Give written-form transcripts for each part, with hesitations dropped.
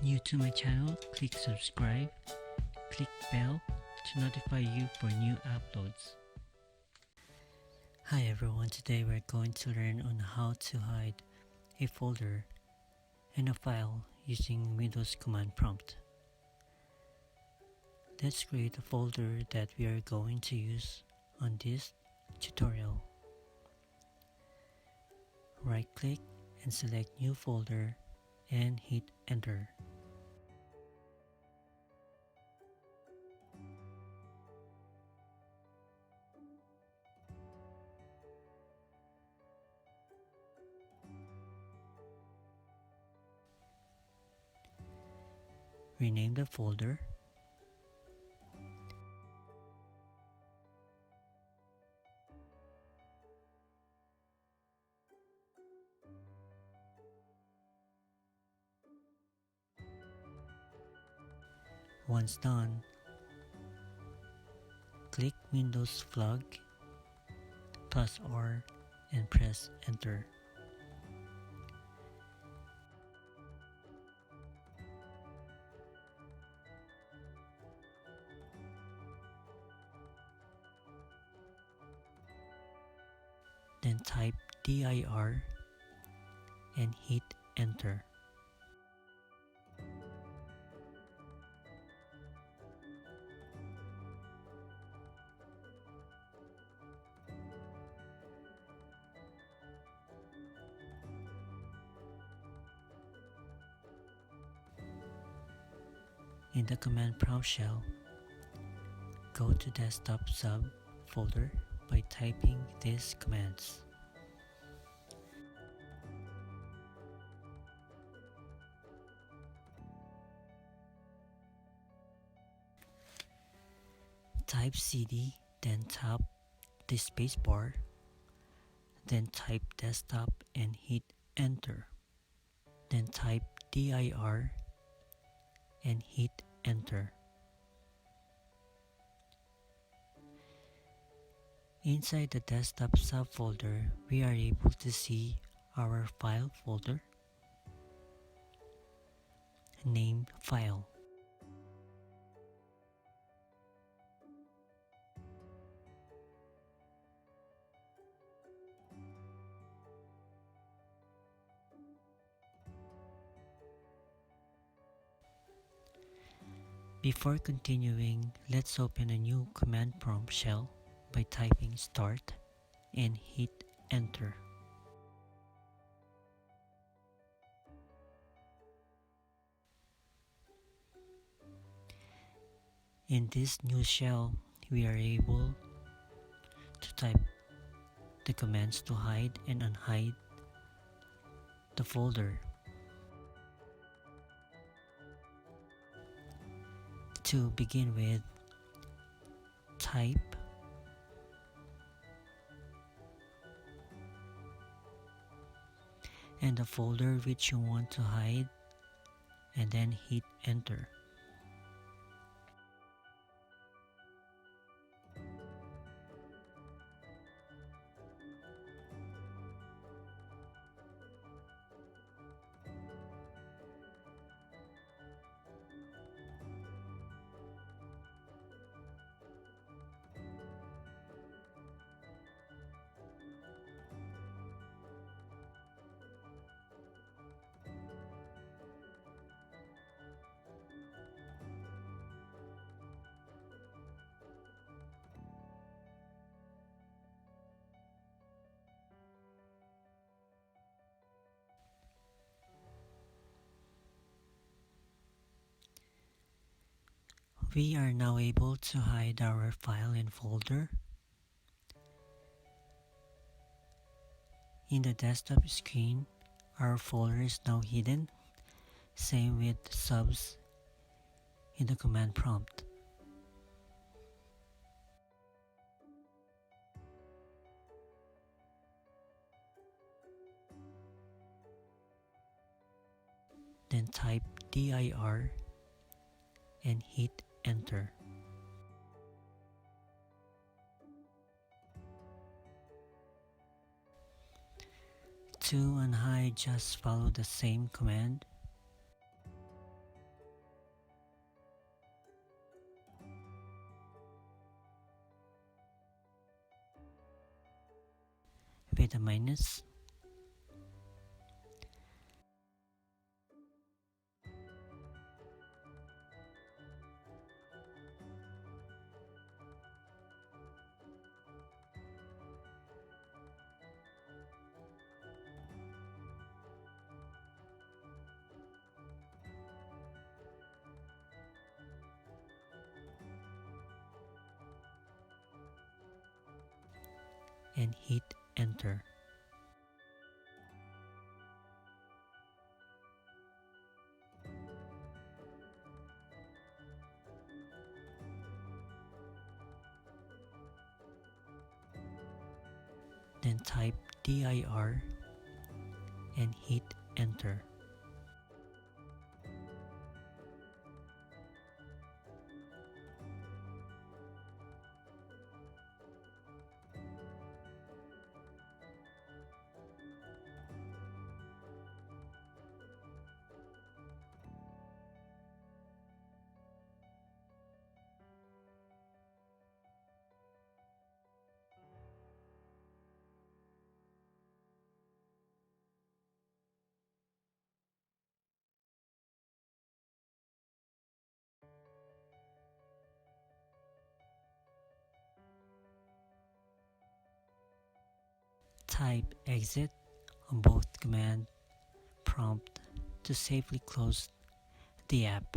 New to my channel, click subscribe, click bell to notify you for new uploads. Hi everyone, today we're going to learn on how to hide a folder and a file using Windows command prompt. Let's create a folder that we are going to use on this tutorial. Right click and select new folder and hit enter. Rename the folder. Once done, click Windows flag +R and press enter. Then type dir and hit enter. In the command prompt shell, go to desktop sub folder by typing these commands. Type cd, then tap the spacebar, then type desktop and hit enter. Then type dir and hit enter. Inside the desktop subfolder, we are able to see our file folder named File. Before continuing, let's open a new command prompt shell by typing start and hit enter. In this new shell, we are able to type the commands to hide and unhide the folder. To begin with, type and the folder which you want to hide and then hit enter. We are now able to hide our file and folder. In the desktop screen, our folder is now hidden. Same with subs in the command prompt. Then type dir and hit enter. To unhide, just follow the same command. beta minus. And hit enter. Then type dir and hit enter. Type exit on both command prompt to safely close the app.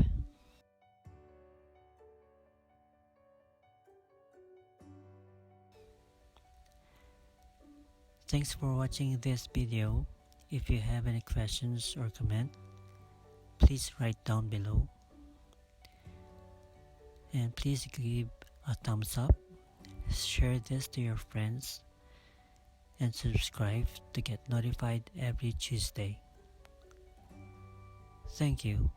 Thanks for watching this video. If you have any questions or comment, please write down below. And please give a thumbs up, share this to your friends, and subscribe to get notified every Tuesday. Thank you.